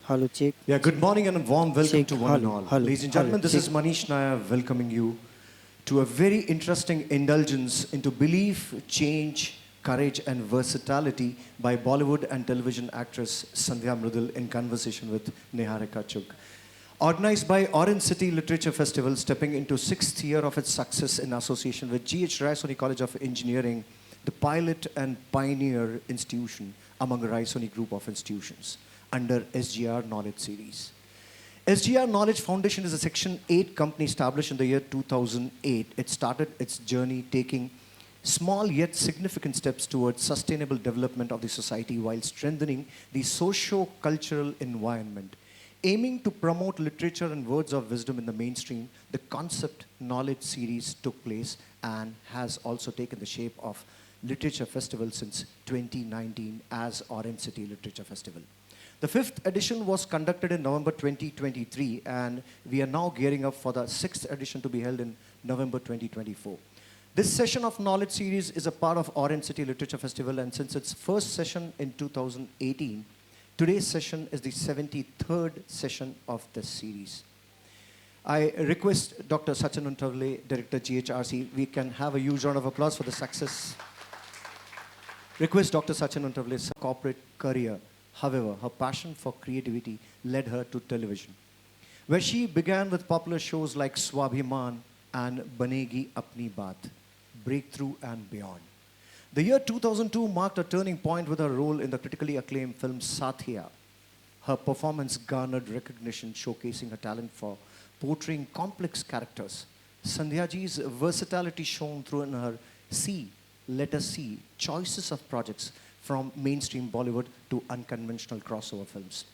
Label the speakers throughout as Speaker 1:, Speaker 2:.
Speaker 1: Hello, check.
Speaker 2: Yeah, good morning and a warm welcome
Speaker 1: Check.
Speaker 2: to one and
Speaker 1: Hello,
Speaker 2: all.
Speaker 1: hello,
Speaker 2: Ladies and
Speaker 1: hello.
Speaker 2: gentlemen, this
Speaker 1: Check.
Speaker 2: is Manish Nair welcoming you to a very interesting indulgence into belief, change, courage, and versatility by Bollywood and television actress Sandhya Mrudul in conversation with Niharika Chugh. Organized by Orange City Literature Festival, stepping into sixth year of its success in association with GH Raisoni College of Engineering, the pilot and pioneer institution among Raisoni group of institutions under SGR Knowledge Series. SGR Knowledge Foundation is a Section 8 company established in the year 2008. It started its journey taking small yet significant steps towards sustainable development of the society while strengthening the socio-cultural environment. Aiming to promote literature and words of wisdom in the mainstream, the Concept Knowledge Series took place and has also taken the shape of Literature Festival since 2019 as Orange City Literature Festival. The fifth edition was conducted in November 2023, and we are now gearing up for the sixth edition to be held in November 2024. This session of Knowledge Series is a part of Orange City Literature Festival, and since its first session in 2018, today's session is the 73rd session of this series. I request Dr. Sachin Untavle, Director GHRC, we can have a huge round of applause for the success. Request Dr. Sachin Untavle's corporate career. However, her passion for creativity led her to television, where she began with popular shows like Swabhiman and Banegi Apni Baat, Breakthrough and Beyond. The year 2002 marked a turning point with her role in the critically acclaimed film Sathiya. Her performance garnered recognition, showcasing her talent for portraying complex characters. Sandhyaji's versatility shone through in her Let Us See choices of projects from mainstream Bollywood to unconventional crossover films.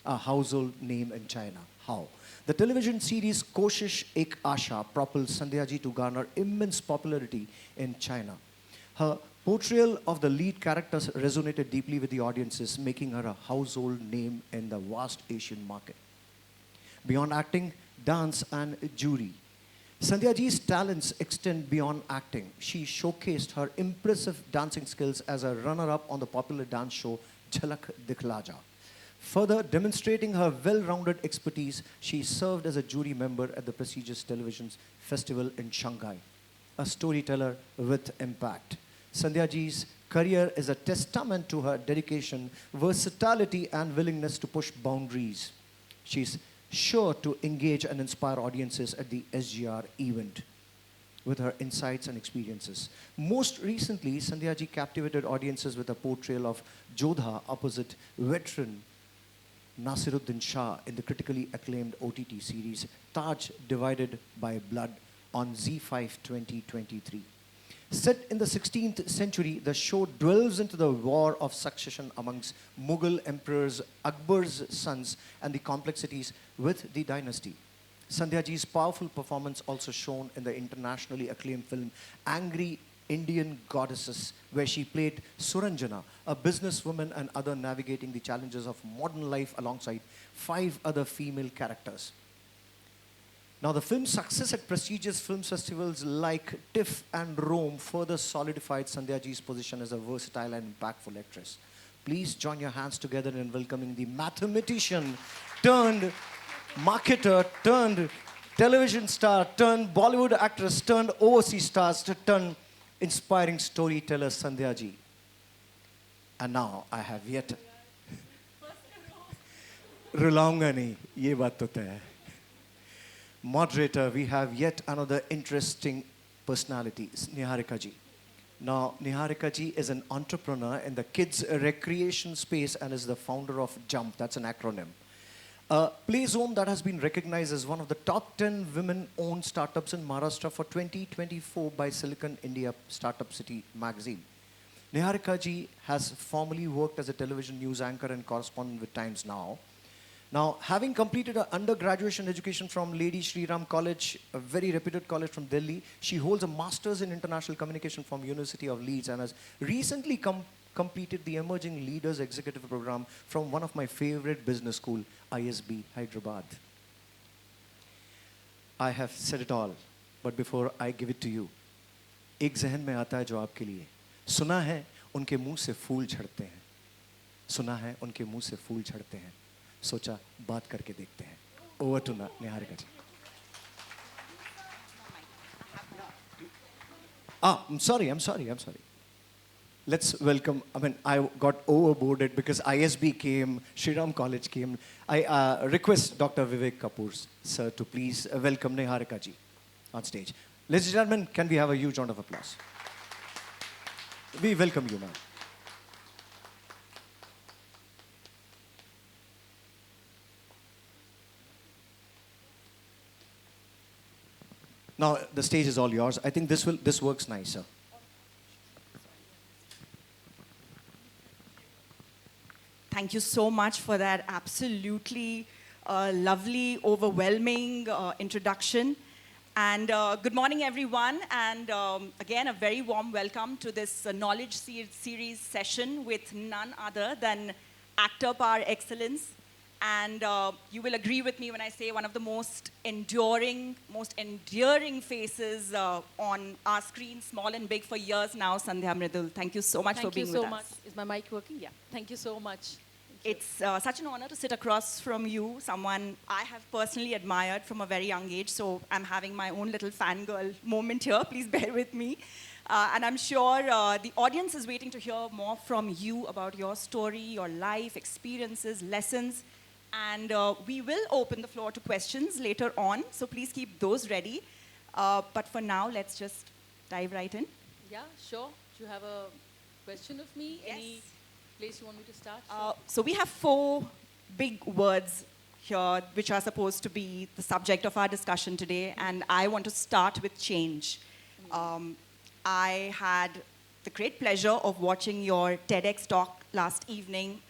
Speaker 2: A household name in China. How? The television series Koshish Ek Asha propelled Sandhyaji to garner immense popularity in China. Her portrayal of the lead characters resonated deeply with the audiences, making her a household name in the vast Asian market. Beyond acting, dance, and jury, Sandhyaji's talents extend beyond acting. She showcased her impressive dancing skills as a runner-up on the popular dance show Jhalak Dikhla Ja. Further demonstrating her well-rounded expertise, she served as a jury member at the prestigious television festival in Shanghai. A storyteller with impact, Sandhyaji's career is a testament to her dedication, versatility, and willingness to push boundaries. She's sure to engage and inspire audiences at the SGR event with her insights and experiences. Most recently, Sandhyaji captivated audiences with a portrayal of Jodha opposite veteran Nasiruddin Shah in the critically acclaimed OTT series Taj Divided by Blood on ZEE5 2023. Set in the 16th century, the show delves into the war of succession amongst Mughal emperors Akbar's sons and the complexities with the dynasty. Sandhyaji's powerful performance also shown in the internationally acclaimed film Angry Indian Goddesses, where she played Suranjana, a businesswoman and other navigating the challenges of modern life alongside 5 other female characters. Now, the film's success at prestigious film festivals like TIFF and Rome further solidified Sandhyaji's position as a versatile and impactful actress. Please join your hands together in welcoming the mathematician turned marketer turned television star turned Bollywood actress turned overseas stars turned inspiring storyteller Sandhyaji. And now I have yet रुलाऊंगा नहीं ये बात तो तय है. Moderator, we have yet another interesting personality, Niharika ji. Now, Niharika ji is an entrepreneur in the kids' recreation space and is the founder of JUMP, that's an acronym. A play zone that has been recognized as one of the top 10 women-owned startups in Maharashtra for 2024 by Silicon India Startup City magazine. Niharika ji has formerly worked as a television news anchor and correspondent with Times Now. Now, having completed her undergraduate education from Lady Shri Ram College, a very reputed college from Delhi, she holds a master's in international communication from University of Leeds and has recently completed the Emerging Leaders Executive Program from one of my favorite business school, ISB Hyderabad. I have said it all, but before I give it to you, एक जहन में आता है जो आपके लिए. सुना है उनके मुंह से फूल झड़ते हैं. सुना है उनके मुंह से फूल झड़ते हैं. सोचा बात करके देखते हैं. Over to Niharika ji. I'm sorry. Let's welcome, I got overboarded because ISB came, Shriram College came. I request Dr. Vivek Kapoor, sir, to please welcome Niharika ji on stage. Ladies and gentlemen, can we have a huge round of applause? We welcome you, ma'am. Now, the stage is all yours. I think this works nicer.
Speaker 1: Thank you so much for that absolutely lovely, overwhelming introduction. And good morning, everyone. And again, a very warm welcome to this Knowledge Series session with none other than actor par excellence. And you will agree with me when I say one of the most enduring, most endearing faces on our screen, small and big, for years now, Sandhya Mridul. Thank you so much for being with us.
Speaker 3: Thank you so much. Is my mic working? Yeah. Thank you so much.
Speaker 1: It's such an honor to sit across from you, someone I have personally admired from a very young age. So I'm having my own little fangirl moment here. Please bear with me. And I'm sure the audience is waiting to hear more from you about your story, your life, experiences, lessons. And we will open the floor to questions later on. So please keep those ready. But for now, let's just dive right in.
Speaker 3: Yeah, sure. Do you have a question of me?
Speaker 1: Yes.
Speaker 3: Any place you want me to start?
Speaker 1: So we have 4 big words here, which are supposed to be the subject of our discussion today. And I want to start with change. I had the great pleasure of watching your TEDx talk last evening.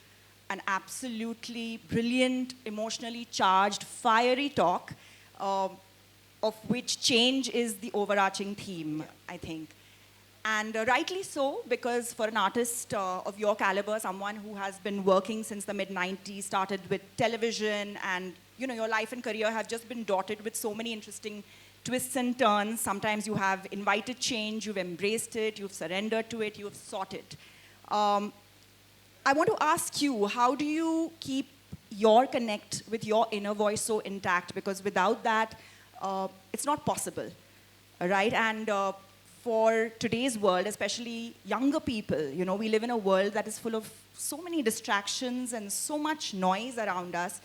Speaker 1: An absolutely brilliant, emotionally charged, fiery talk, of which change is the overarching theme, I think. And rightly so, because for an artist of your caliber, someone who has been working since the mid-90s, started with television, and your life and career have just been dotted with so many interesting twists and turns. Sometimes you have invited change, you've embraced it, you've surrendered to it, you've sought it. I want to ask you, how do you keep your connect with your inner voice so intact? Because without that, it's not possible, right? And for today's world, especially younger people, we live in a world that is full of so many distractions and so much noise around us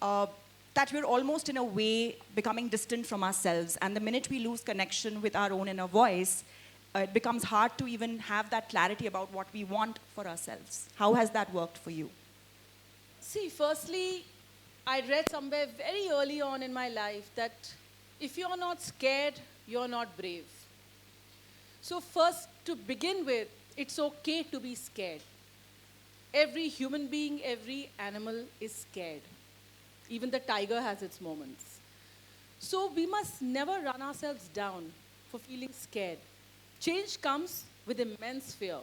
Speaker 1: that we're almost in a way becoming distant from ourselves. And the minute we lose connection with our own inner voice, it becomes hard to even have that clarity about what we want for ourselves. How has that worked for you?
Speaker 3: See, firstly, I read somewhere very early on in my life that if you're not scared, you're not brave. So first, to begin with, it's okay to be scared. Every human being, every animal is scared. Even the tiger has its moments. So we must never run ourselves down for feeling scared. Change comes with immense fear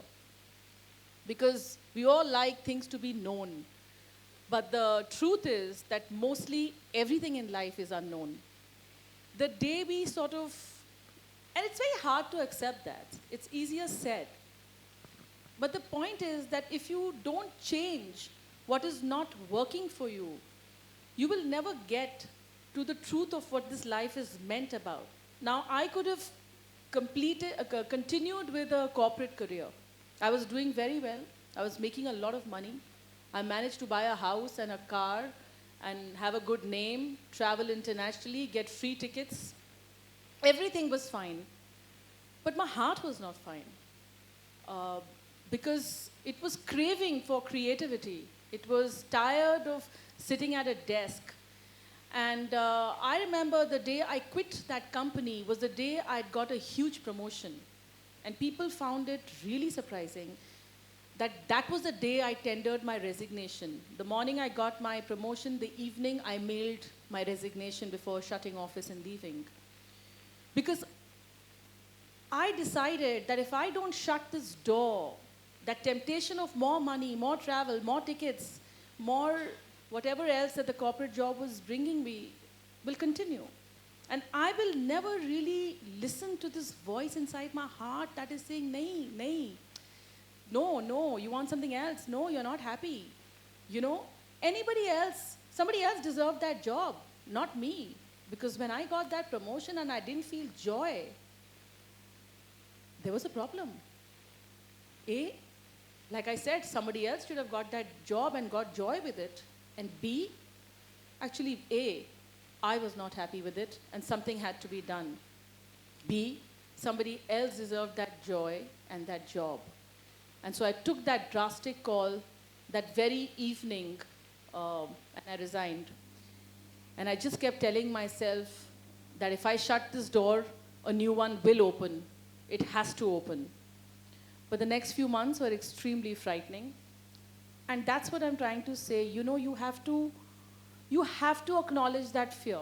Speaker 3: because we all like things to be known. But the truth is that mostly everything in life is unknown. The day we sort of, and it's very hard to accept that. It's easier said. But the point is that if you don't change what is not working for you, you will never get to the truth of what this life is meant about. Now, I could have continued with a corporate career. I was doing very well. I was making a lot of money. I managed to buy a house and a car and have a good name, travel internationally, get free tickets. Everything was fine. But my heart was not fine because it was craving for creativity. It was tired of sitting at a desk. And I remember the day I quit that company was the day I'd got a huge promotion. And people found it really surprising that that was the day I tendered my resignation. The morning I got my promotion, the evening I mailed my resignation before shutting office and leaving. Because I decided that if I don't shut this door, that temptation of more money, more travel, more tickets, more whatever else that the corporate job was bringing me will continue. And I will never really listen to this voice inside my heart that is saying, nahi, nahi. No, you want something else. No, you're not happy. Anybody else Somebody else deserved that job, not me. Because when I got that promotion and I didn't feel joy, there was a problem. A, like I said, somebody else should have got that job and got joy with it. And B, actually, A, I was not happy with it and something had to be done. B, somebody else deserved that joy and that job. And so I took that drastic call that very evening and I resigned. And I just kept telling myself that if I shut this door, a new one will open. It has to open. But the next few months were extremely frightening. And that's what I'm trying to say. You know, you have to acknowledge that fear.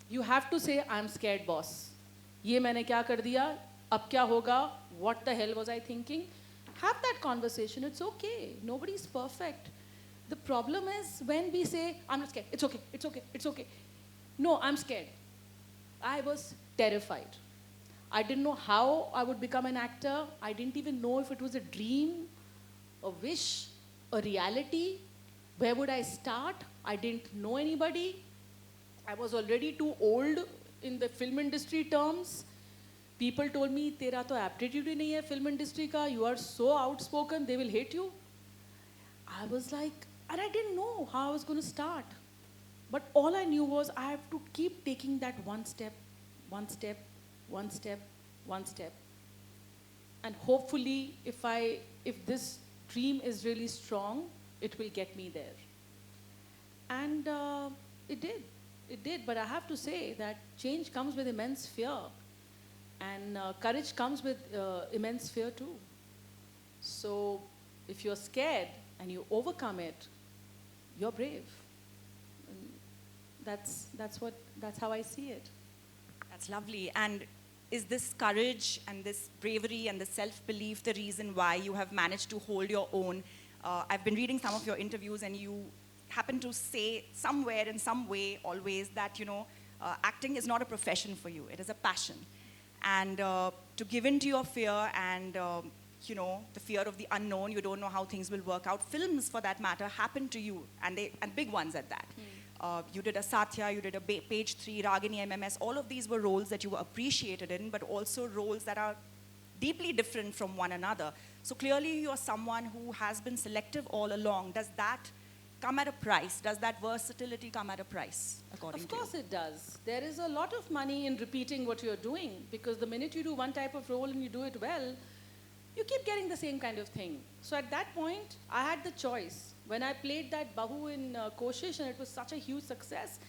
Speaker 3: You have to say, I'm scared, boss. ये मैंने क्या कर दिया? अब क्या होगा? What the hell was I thinking? Have that conversation. It's okay. Nobody's perfect. The problem is when we say, I'm not scared. It's okay. It's okay. It's okay. No, I'm scared. I was terrified. I didn't know how I would become an actor. I didn't even know if it was a dream, a wish, a reality. Where would I start? I didn't know anybody. I was already too old in the film industry terms. People told me, तेरा तो aptitude ही नहीं है film industry का. You are so outspoken, they will hate you. I was like, and I didn't know how I was going to start. But all I knew was I have to keep taking that one step, one step, one step, one step. And hopefully, if this dream is really strong, it will get me there. And it did. It did. But I have to say that change comes with immense fear. And courage comes with immense fear too. So if you're scared and you overcome it, you're brave. And that's how I see it.
Speaker 1: That's lovely. And is this courage and this bravery and the self-belief the reason why you have managed to hold your own? I've been reading some of your interviews and you happen to say somewhere in some way always that, acting is not a profession for you. It is a passion. And to give in to your fear and, the fear of the unknown, you don't know how things will work out. Films, for that matter, happen to you, and big ones at that. You did a Satya, you did a Page 3, Ragini MMS. All of these were roles that you were appreciated in, but also roles that are deeply different from one another. So clearly you are someone who has been selective all along. Does that come at a price? Does that versatility come at a price, according to you?
Speaker 3: Of course it does. There is a lot of money in repeating what you're doing, because the minute you do one type of role and you do it well, you keep getting the same kind of thing. So at that point, I had the choice. When I played that Bahu in Koshish and it was such a huge success,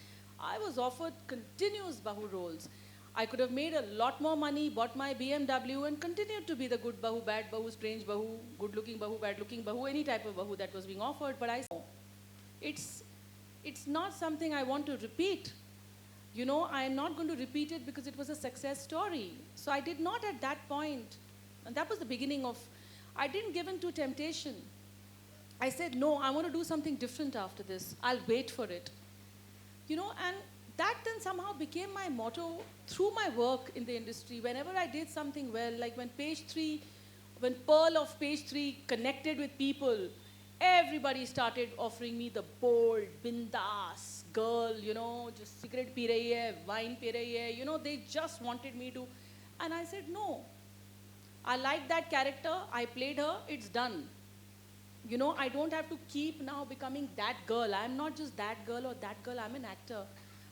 Speaker 3: I was offered continuous Bahu roles. I could have made a lot more money, bought my BMW and continued to be the good Bahu, bad Bahu, strange Bahu, good-looking Bahu, bad-looking Bahu, any type of Bahu that was being offered. But I said, it's not something I want to repeat. I am not going to repeat it because it was a success story. So I did not at that point, and that was the beginning of, I didn't give in to temptation. I said, no, I want to do something different after this. I'll wait for it. And that then somehow became my motto through my work in the industry. Whenever I did something well, like when Pearl of Page 3 connected with people, everybody started offering me the bold, bindas girl, just cigarette pee rahi hai, wine pee rahi hai, they just wanted me to. And I said, no. I like that character, I played her, it's done. I don't have to keep now becoming that girl. I'm not just that girl or that girl, I'm an actor.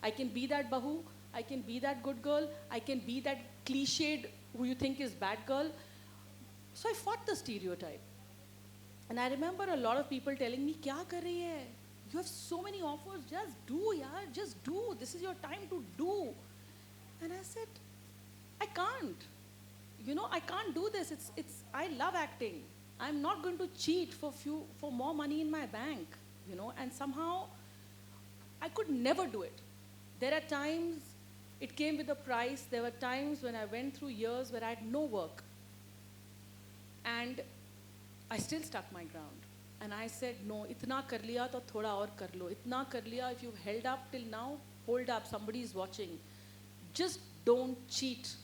Speaker 3: I can be that Bahu, I can be that good girl, I can be that cliched who you think is bad girl. So I fought the stereotype. And I remember a lot of people telling me, kya kar rahi hai? You have so many offers, just do, yaar, just do. This is your time to do. And I said, I can't. I can't do this. I love acting. I'm not going to cheat for more money in my bank, and somehow I could never do it. There are times it came with a price. There were times when I went through years where I had no work. And I still stuck my ground. And I said, no, itna kar liya to thoda aur kar lo. Itna kar liya, if you've held up till now, hold up, somebody is watching. Just don't cheat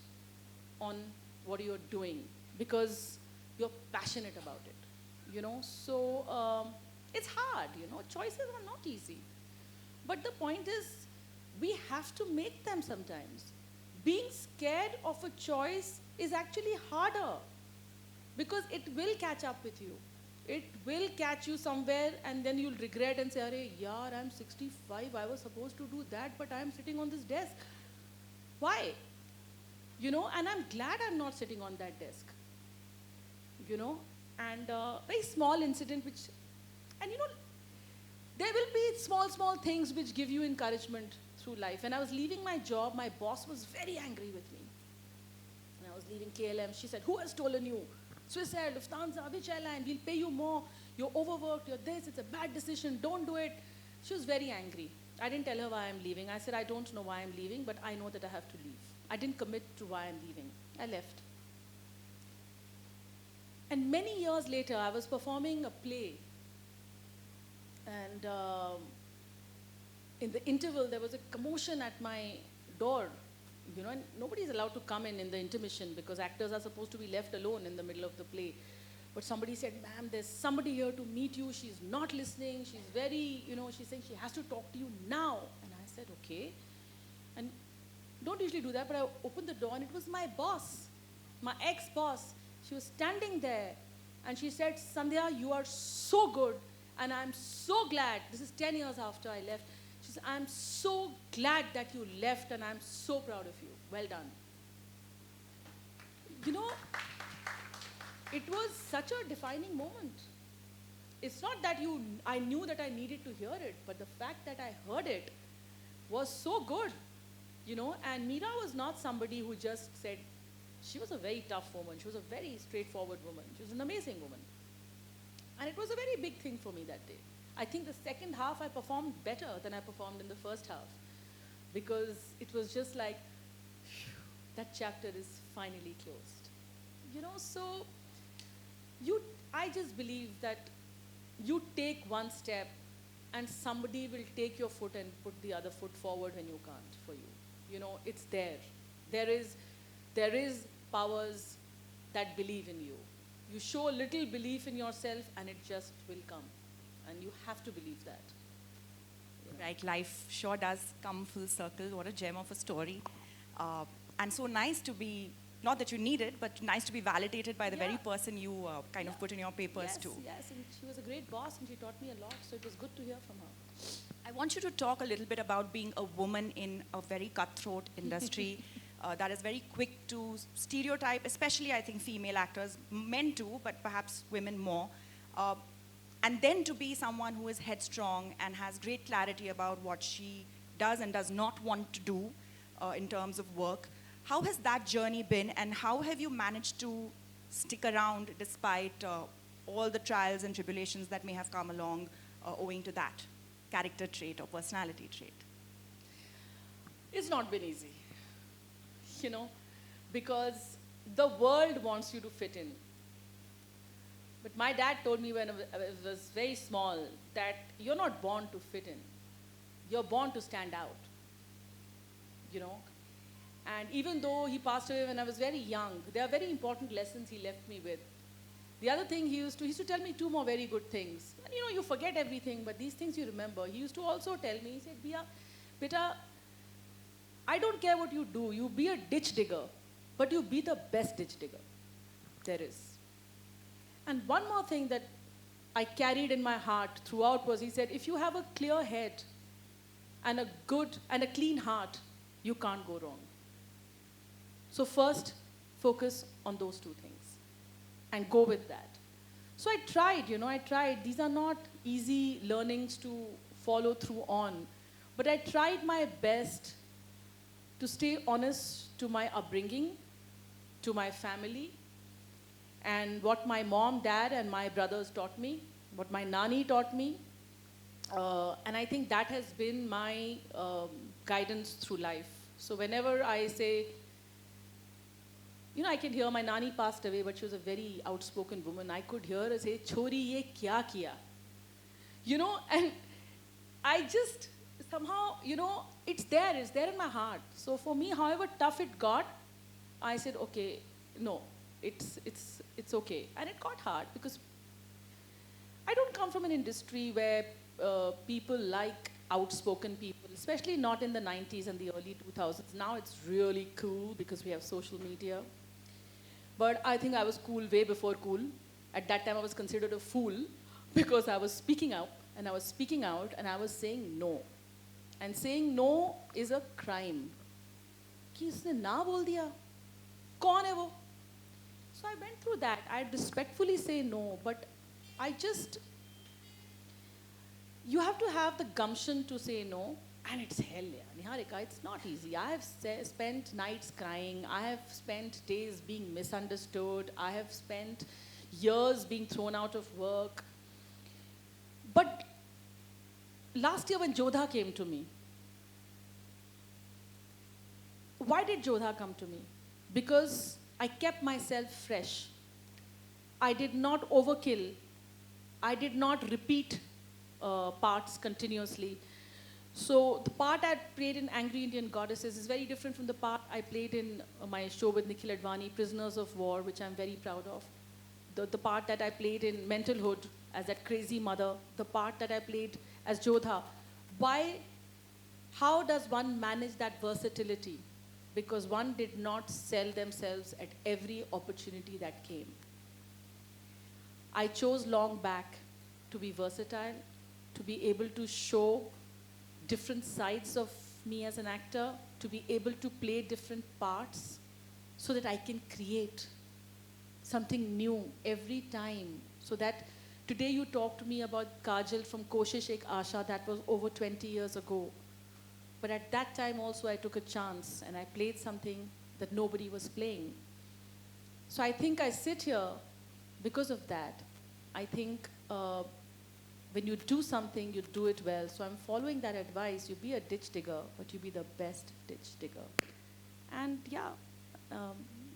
Speaker 3: on what you're doing because you're passionate about it, So it's hard, choices are not easy. But the point is, we have to make them sometimes. Being scared of a choice is actually harder because it will catch up with you. It will catch you somewhere and then you'll regret and say, Arey, yaar, I'm 65, I was supposed to do that, but I'm sitting on this desk. Why? You know, and I'm glad I'm not sitting on that desk. You know, and very small incident which, and you know, there will be small things which give you encouragement through life. When I was leaving my job, my boss was very angry with me. And I was leaving KLM. She said, who has stolen you? Swiss Air, Lufthansa, which airline? We'll pay you more. You're overworked. You're this. It's a bad decision. Don't do it. She was very angry. I didn't tell her why I'm leaving. I said, I don't know why I'm leaving, but I know that I have to leave. I didn't commit to why I'm leaving. I left. And many years later, I was performing a play. And in the interval, there was a commotion at my door. You know, and nobody's allowed to come in the intermission because actors are supposed to be left alone in the middle of the play. But somebody said, ma'am, there's somebody here to meet you. She's not listening. She's very, you know, she's saying she has to talk to you now. And I said, okay. And don't usually do that, but I opened the door and it was my boss, my ex-boss. She was standing there and she said, Sandhya, you are so good and I'm so glad. This is 10 years after I left. She said, I'm so glad that you left and I'm so proud of you. Well done. You know, it was such a defining moment. It's not that I knew that I needed to hear it, but the fact that I heard it was so good. You know, and Meera was not somebody who just said, she was a very tough woman. She was a very straightforward woman. She was an amazing woman. And it was a very big thing for me that day. I think the second half I performed better than I performed in the first half because it was just like, phew, that chapter is finally closed. You know, so I just believe that you take one step and somebody will take your foot and put the other foot forward when you can't for you. You know, it's there. There is powers that believe in you. You show a little belief in yourself and it just will come. And you have to believe that.
Speaker 1: Right, life sure does come full circle. What a gem of a story. And so nice to be, not that you need it, but nice to be validated by the very person you kind of put in your papers too.
Speaker 3: Yes, and she was a great boss and she taught me a lot, so it was good to hear from her.
Speaker 1: I want you to talk a little bit about being a woman in a very cutthroat industry that is very quick to stereotype, especially I think female actors, men too, but perhaps women more. And then to be someone who is headstrong and has great clarity about what she does and does not want to do in terms of work. How has that journey been and how have you managed to stick around despite all the trials and tribulations that may have come along owing to that character trait or personality trait?
Speaker 3: It's not been easy, you know, because the world wants you to fit in. But my dad told me when I was very small that you're not born to fit in. You're born to stand out, you know. And even though he passed away when I was very young, there are very important lessons he left me with. The other thing he used to tell me two more very good things. And you know, you forget everything, but these things you remember. He used to also tell me, he said, Beta, I don't care what you do. You be a ditch digger, but you be the best ditch digger there is. And one more thing that I carried in my heart throughout was he said, if you have a clear head and a good and a clean heart, you can't go wrong. So first, focus on those two things and go with that. So I tried. These are not easy learnings to follow through on. But I tried my best to stay honest to my upbringing, to my family, and what my mom, dad, and my brothers taught me, what my nani taught me. And I think that has been my guidance through life. So whenever I say, you know, I can hear my nani passed away, but she was a very outspoken woman. I could hear her say, Chori, ye kya kiya? You know, and I just somehow, you know, it's there in my heart. So for me, however tough it got, I said, okay, no, it's okay. And it got hard because I don't come from an industry where people like outspoken people, especially not in the 90s and the early 2000s. Now it's really cool because we have social media. But I think I was cool way before cool. At that time, I was considered a fool because I was speaking out, and I was speaking out, and I was saying no. And saying no is a crime. कि इसने ना बोल दिया, कौन है वो? So I went through that. I respectfully say no, but I just, you have to have the gumption to say no, and it's hell, yeah. Niharika, it's not easy. I have spent nights crying. I have spent days being misunderstood. I have spent years being thrown out of work. But last year when Jodha came to me, why did Jodha come to me? Because I kept myself fresh. I did not overkill. I did not repeat parts continuously. So the part I played in Angry Indian Goddesses is very different from the part I played in my show with Nikhil Advani, Prisoners of War, which I'm very proud of. The part that I played in Mentalhood as that crazy mother, the part that I played as Jodha. How does one manage that versatility? Because one did not sell themselves at every opportunity that came. I chose long back to be versatile, to be able to show different sides of me as an actor, to be able to play different parts so that I can create something new every time. So that today you talk to me about Kajal from Koshish Ek Asha, that was over 20 years ago. But at that time also I took a chance and I played something that nobody was playing. So I think I sit here because of that. I think when you do something, you do it well. So I'm following that advice. You be a ditch digger, but you be the best ditch digger. And yeah,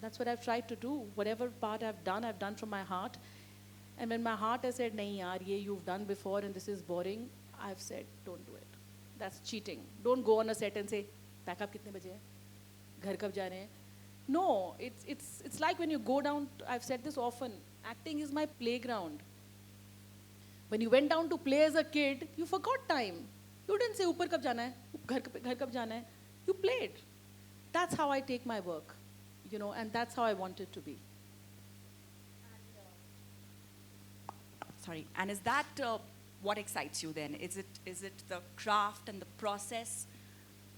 Speaker 3: that's what I've tried to do. Whatever part I've done from my heart. And when my heart has said, nahi yaar, ye you've done before and this is boring, I've said, don't do it. That's cheating. Don't go on a set and say, pack up kitne baje hai? Ghar kab ja rahe hain? No, it's like when you go down, I've said this often, acting is my playground. When you went down to play as a kid, you forgot time. You didn't say, upar kab jana hai? Ghar kab jana hai? You played. That's how I take my work, and that's how I want it to be.
Speaker 1: Sorry, and is that what excites you then? Is it the craft and the process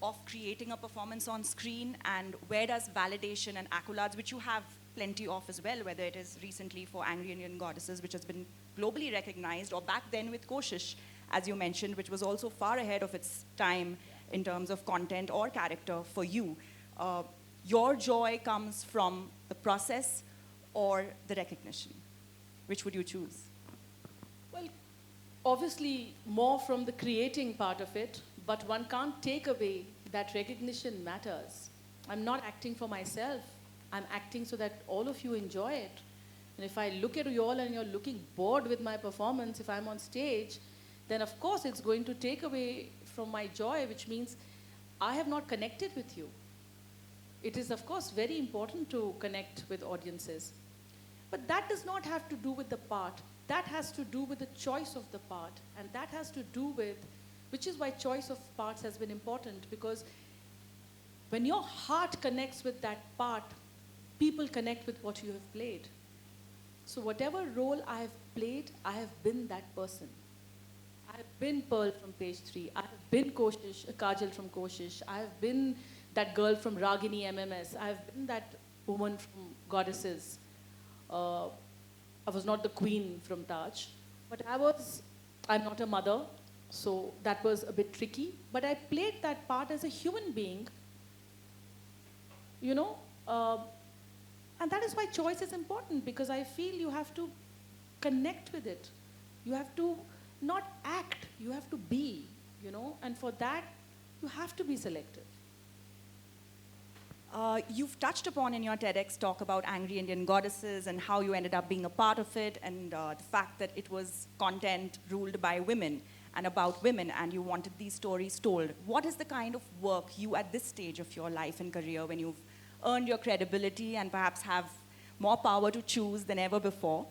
Speaker 1: of creating a performance on screen, and where does validation and accolades, which you have plenty of as well, whether it is recently for Angry Indian Goddesses, which has been globally recognized, or back then with Koshish, as you mentioned, which was also far ahead of its time in terms of content or character for you. Your joy comes from the process or the recognition? Which would you choose?
Speaker 3: Well, obviously more from the creating part of it, but one can't take away that recognition matters. I'm not acting for myself. I'm acting so that all of you enjoy it. And if I look at you all and you're looking bored with my performance, if I'm on stage, then of course it's going to take away from my joy, which means I have not connected with you. It is, of course, very important to connect with audiences. But that does not have to do with the part. That has to do with the choice of the part. And that has to do with, which is why choice of parts has been important, because when your heart connects with that part, people connect with what you have played. So whatever role I have played, I have been that person. I have been Pearl from Page 3. I have been Kajal from Koshish. I have been that girl from Ragini MMS. I have been that woman from Goddesses. I was not the queen from Taj, but I'm not a mother, so that was a bit tricky. But I played that part as a human being, and that is why choice is important, because I feel you have to connect with it. You have to not act, you have to be, and for that, you have to be selective.
Speaker 1: You've touched upon in your TEDx talk about Angry Indian Goddesses and how you ended up being a part of it, and the fact that it was content ruled by women and about women, and you wanted these stories told. What is the kind of work you, at this stage of your life and career, when you've earned your credibility and perhaps have more power to choose than ever before,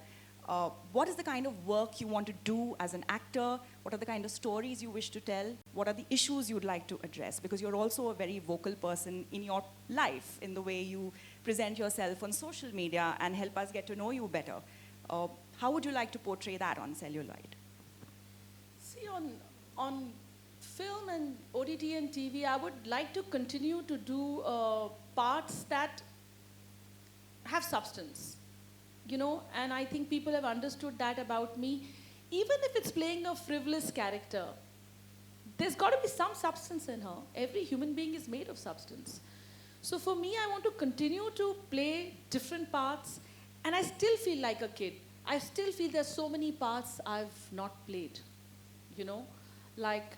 Speaker 1: What is the kind of work you want to do as an actor? What are the kind of stories you wish to tell? What are the issues you'd like to address? Because you're also a very vocal person in your life, in the way you present yourself on social media and help us get to know you better. How would you like to portray that on celluloid?
Speaker 3: See, on film and OTT and TV, I would like to continue to do parts that have substance, you know, and I think people have understood that about me. Even if it's playing a frivolous character, there's got to be some substance in her. Every human being is made of substance. So for me, I want to continue to play different parts, and I still feel like a kid. I still feel there's so many parts I've not played, you know. Like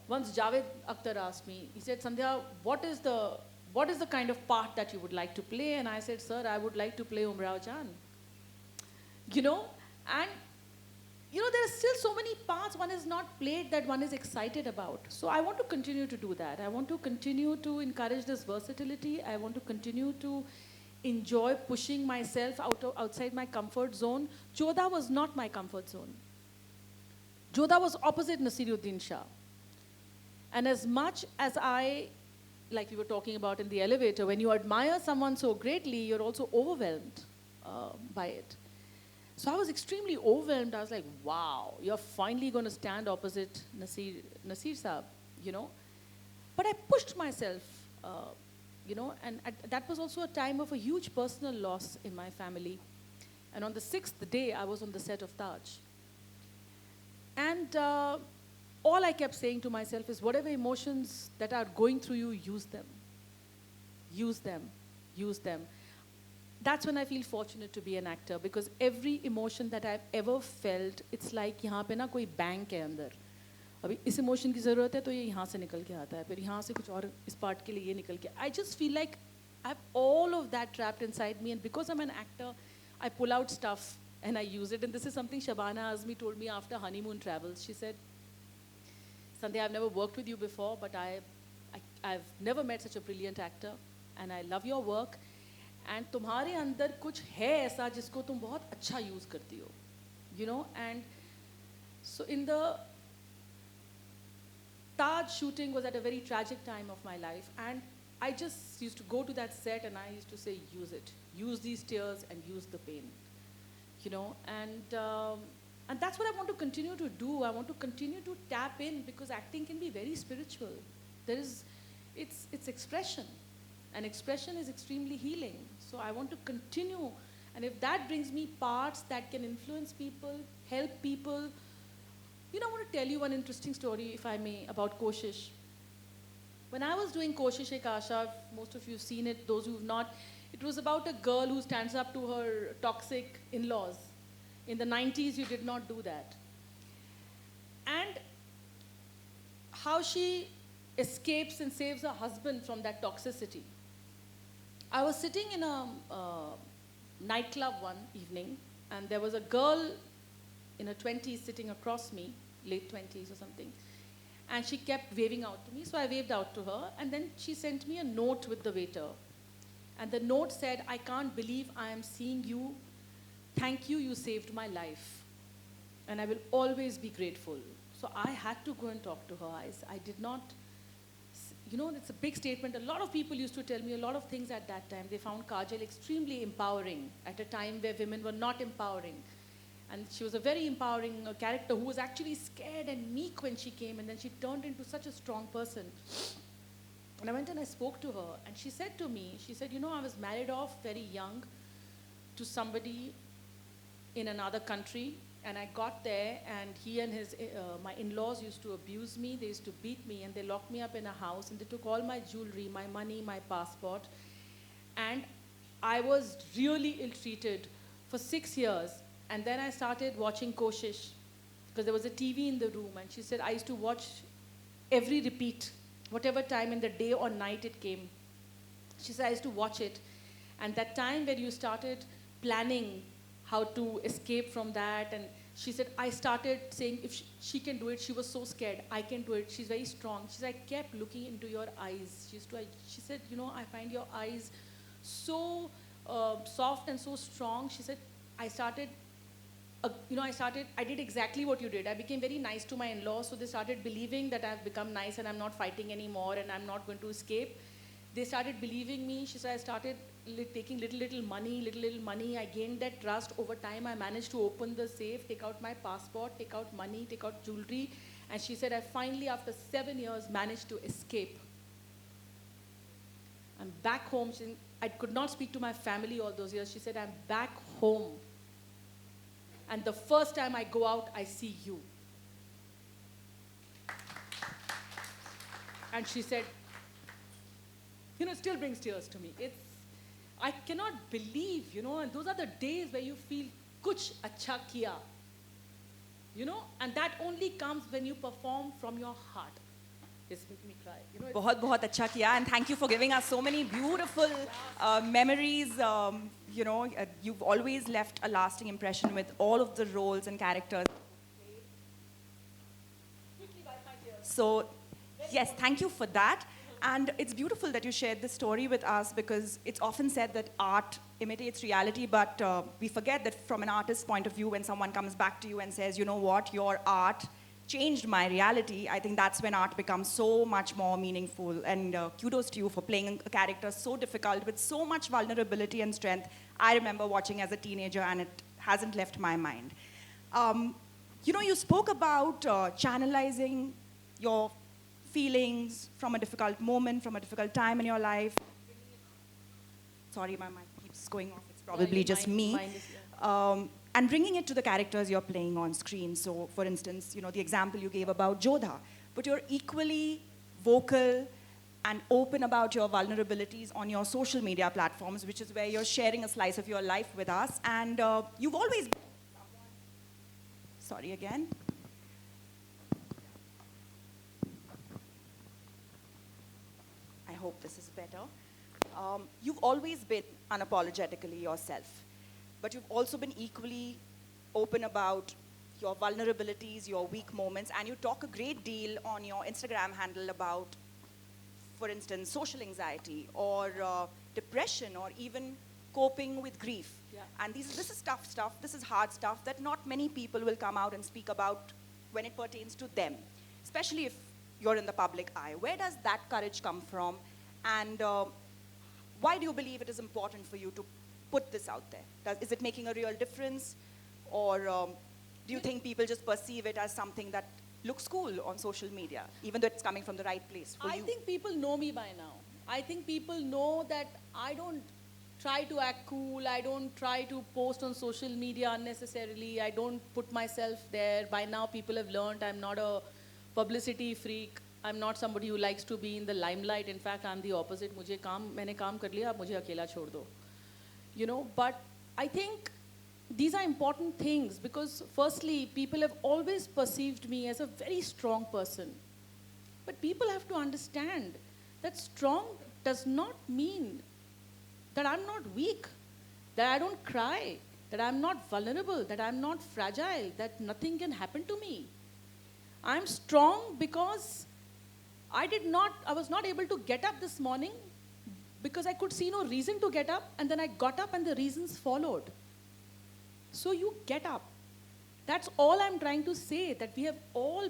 Speaker 3: once Javed Akhtar asked me, he said, Sandhya, what is the kind of part that you would like to play? And I said, sir, I would like to play Umrao Jan. You know, and you know, there are still so many parts one is not played that one is excited about. So I want to continue to do that. I want to continue to encourage this versatility. I want to continue to enjoy pushing myself outside my comfort zone. Jodha was not my comfort zone. Jodha was opposite Nasiruddin Shah. And as much as like we were talking about in the elevator, when you admire someone so greatly, you're also overwhelmed by it. So I was extremely overwhelmed. I was like, wow, you're finally going to stand opposite Nasir Saab, you know. But I pushed myself, you know, and that was also a time of a huge personal loss in my family. And on the 6th day, I was on the set of Taj. And all I kept saying to myself is, whatever emotions that are going through you, use them. Use them. Use them. That's when I feel fortunate to be an actor, because every emotion that I've ever felt, it's like यहाँ पे ना कोई bank है अंदर. अभी इस emotion की ज़रूरत है तो ये यहाँ से निकल के आता है, फिर यहाँ से कुछ और इस part के लिए ये निकल के. I just feel like I have all of that trapped inside me, and because I'm an actor, I pull out stuff and I use it. And this is something Shabana Azmi told me after honeymoon travels. She said, Sandhya, I've never worked with you before, but I've never met such a brilliant actor, and I love your work. And तुम्हारे अंदर कुछ है ऐसा जिसको तुम बहुत अच्छा use करती हो, you know. And so in the Taj shooting was at a very tragic time of my life, and I just used to go to that set and I used to say, use these tears and use the pain, you know. And that's what I want to continue to do. I want to continue to tap in, because acting can be very spiritual. It's expression. And expression is extremely healing. So I want to continue. And if that brings me parts that can influence people, help people. You know, I want to tell you one interesting story, if I may, about Koshish. When I was doing Koshish Ek Aasha, most of you have seen it, those who have not, it was about a girl who stands up to her toxic in-laws. In the 90s, you did not do that. And how she escapes and saves her husband from that toxicity. I was sitting in a nightclub one evening, and there was a girl in her 20s sitting across me, late 20s or something, and she kept waving out to me, so I waved out to her, and then she sent me a note with the waiter. And the note said, I can't believe I am seeing you. Thank you, you saved my life. And I will always be grateful. So I had to go and talk to her. I did not, you know, it's a big statement. A lot of people used to tell me a lot of things at that time. They found Kajal extremely empowering at a time where women were not empowering. And she was a very empowering character who was actually scared and meek when she came, and then she turned into such a strong person. And I went and I spoke to her, and she said to me, she said, you know, I was married off very young to somebody in another country, and I got there, and he and my in-laws used to abuse me. They used to beat me, and they locked me up in a house, and they took all my jewelry, my money, my passport. And I was really ill-treated for 6 years. And then I started watching Koshish, because there was a TV in the room, and she said I used to watch every repeat, whatever time in the day or night it came. She said I used to watch it. And that time where you started planning how to escape from that, and she said, I started saying if she can do it. She was so scared. I can do it. She's very strong. She said, I kept looking into your eyes. She said, you know, I find your eyes so soft and so strong. She said, I started I did exactly what you did. I became very nice to my in-laws, so they started believing that I've become nice and I'm not fighting anymore and I'm not going to escape. They started believing me. She said I started taking little money. I gained that trust. Over time, I managed to open the safe, take out my passport, take out money, take out jewelry. And she said I finally, after 7 years, managed to escape. I'm back home. I could not speak to my family all those years. She said, I'm back home. And the first time I go out, I see you. And she said, it still brings tears to me. I cannot believe, and those are the days where you feel, kuch acha kiya. And that only comes when you perform from your heart. It's making me cry.
Speaker 1: बहुत बहुत अच्छा किया, and thank you for giving us so many beautiful memories. You've always left a lasting impression with all of the roles and characters. So, yes, thank you for that. And it's beautiful that you shared this story with us, because it's often said that art imitates reality, but we forget that from an artist's point of view, when someone comes back to you and says, you know what, your art changed my reality, I think that's when art becomes so much more meaningful. And kudos to you for playing a character so difficult with so much vulnerability and strength. I remember watching as a teenager, and it hasn't left my mind. You spoke about channelizing your feelings from a difficult moment, from a difficult time in your life. Sorry, my mic keeps going off. It's probably just me.
Speaker 3: Mine is, yeah.
Speaker 1: And bringing it to the characters you're playing on screen. So, for instance, the example you gave about Jodha, but you're equally vocal and open about your vulnerabilities on your social media platforms, which is where you're sharing a slice of your life with us. And you've always been someone... Sorry again. I hope this is better. You've always been unapologetically yourself. But you've also been equally open about your vulnerabilities, your weak moments, and you talk a great deal on your Instagram handle about, for instance, social anxiety or depression, or even coping with grief.
Speaker 3: Yeah.
Speaker 1: And this is tough stuff, this is hard stuff that not many people will come out and speak about when it pertains to them, especially if you're in the public eye. Where does that courage come from? And why do you believe it is important for you to put this out there? Is it making a real difference? Or do you think people just perceive it as something that looks cool on social media, even though it's coming from the right place for you?
Speaker 3: I think people know me by now. I think people know that I don't try to act cool. I don't try to post on social media unnecessarily. I don't put myself there. By now, people have learned I'm not a publicity freak. I'm not somebody who likes to be in the limelight. In fact, I'm the opposite. मैंने काम कर लिया, अब मुझे अकेला छोड़ दो. But I think these are important things, because firstly, people have always perceived me as a very strong person. But people have to understand that strong does not mean that I'm not weak, that I don't cry, that I'm not vulnerable, that I'm not fragile, that nothing can happen to me. I'm strong because I was not able to get up this morning because I could see no reason to get up, and then I got up and the reasons followed. So you get up. That's all I'm trying to say, that we have all,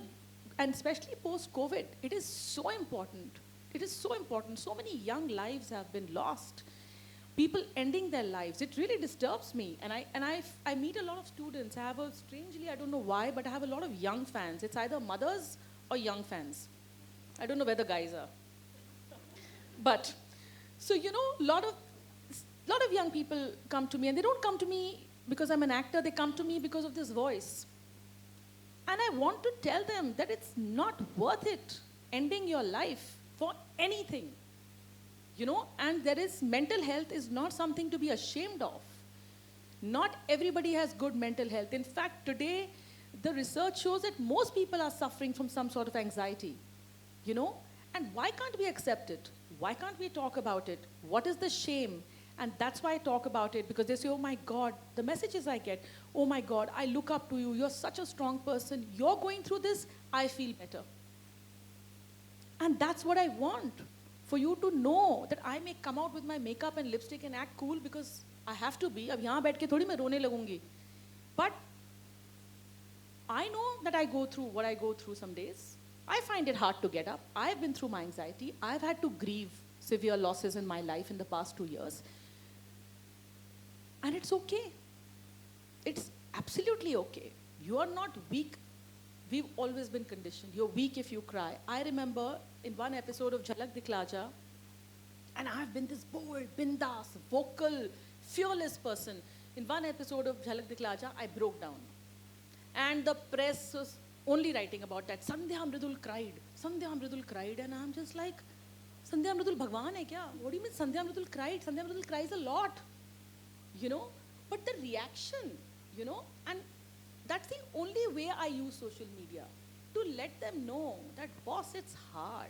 Speaker 3: and especially post-COVID, it is so important. It is so important. So many young lives have been lost. People ending their lives. It really disturbs me. And I meet a lot of students. Strangely, I don't know why, but I have a lot of young fans. It's either mothers or young fans. I don't know where the guys are. But, so, a lot of young people come to me, and they don't come to me because I'm an actor. They come to me because of this voice. And I want to tell them that it's not worth it ending your life for anything. And mental health is not something to be ashamed of. Not everybody has good mental health. In fact, today, the research shows that most people are suffering from some sort of anxiety. And why can't we accept it? Why can't we talk about it? What is the shame? And that's why I talk about it, because they say, oh my God, the messages I get, oh my God, I look up to you, you're such a strong person, you're going through this, I feel better. And that's what I want, for you to know that I may come out with my makeup and lipstick and act cool because I have to be. अब यहाँ बैठ के थोड़ी मैं रोने लगूंगी. But I know that I go through what I go through some days. I find it hard to get up. I've been through my anxiety. I've had to grieve severe losses in my life in the past 2 years. And it's okay. It's absolutely okay. You are not weak. We've always been conditioned. You're weak if you cry. I remember in one episode of Jhalak Dikhla Ja, and I've been this bold, bindas, vocal, fearless person. In one episode of Jhalak Dikhla Ja, I broke down. And the press was only writing about that. Sandhya Mridul cried. Sandhya Mridul cried. And I'm just like, Sandhya Mridul Bhagwan hai kya? What do you mean Sandhya Mridul cried? Sandhya Mridul cries a lot. You know? But the reaction, you know, and that's the only way I use social media. To let them know that, boss, it's hard.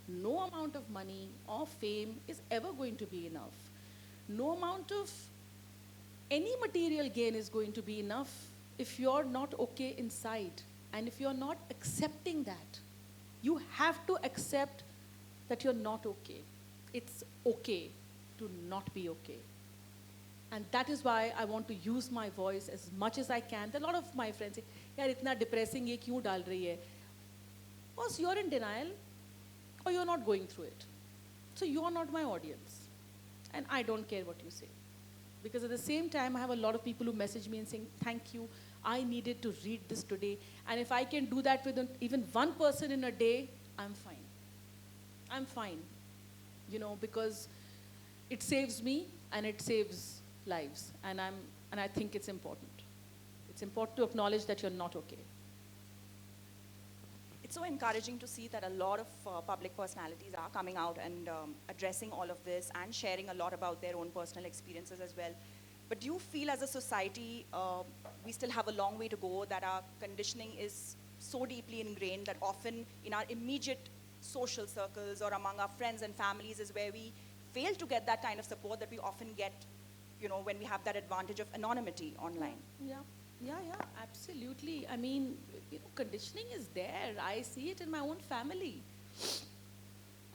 Speaker 3: No amount of money or fame is ever going to be enough. No amount of any material gain is going to be enough if you're not okay inside and if you're not accepting that. You have to accept that you're not okay. It's okay to not be okay. And that is why I want to use my voice as much as I can. There are a lot of my friends say, yaar, itna depressing ye kyun dal rahi hai? Boss, you're in denial or you're not going through it. So you are not my audience. And I don't care what you say. Because at the same time, I have a lot of people who message me and saying, thank you, I needed to read this today. And if I can do that with even one person in a day, I'm fine. I'm fine. You know, because it saves me and it saves lives. And I think it's important. It's important to acknowledge that you're not okay.
Speaker 1: It's so encouraging to see that a lot of public personalities are coming out and addressing all of this and sharing a lot about their own personal experiences as well. But do you feel as a society we still have a long way to go, that our conditioning is so deeply ingrained that often in our immediate social circles or among our friends and families is where we fail to get that kind of support that we often get, you know, when we have that advantage of anonymity online?
Speaker 3: Yeah, absolutely. I mean, you know, conditioning is there. I see it in my own family.